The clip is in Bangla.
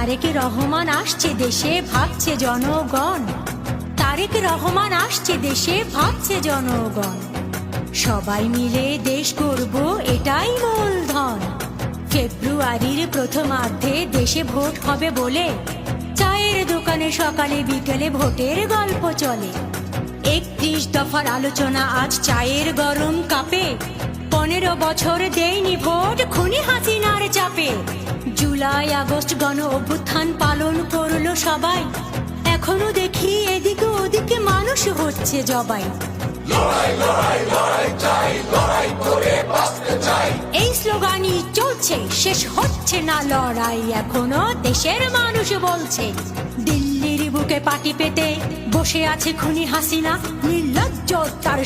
তারেক রহমান আসছে দেশে, ভাবছে জনগণ। তারেক রহমান আসছে দেশে, ভাবছে জনগণ। সবাই মিলে দেশ গড়ব, এটাই মূলধন। ফেব্রুয়ারির প্রথমার্ধে দেশে ভোট হবে বলে চায়ের দোকানে সকালে বিকেলে ভোটের গল্প চলে। 31 দফার আলোচনা আজ চায়ের গরম কাপে। 15 বছর দেয়নি ভোট খুনি হাসিনার চাপে। জুলাই আগস্ট গণ অভ্যুত্থান পালন করলো সবাই। এখনো দেখি এদিকে ওদিকে মানুষ হচ্ছে জবাই। এই স্লোগানই চলছে, শেষ হচ্ছে না লড়াই। এখনো দেশের মানুষ বলছে, দিল্লির বুকে পাটি পেতে বসে আছে খুনি হাসিনা। নির্লজ্জ তার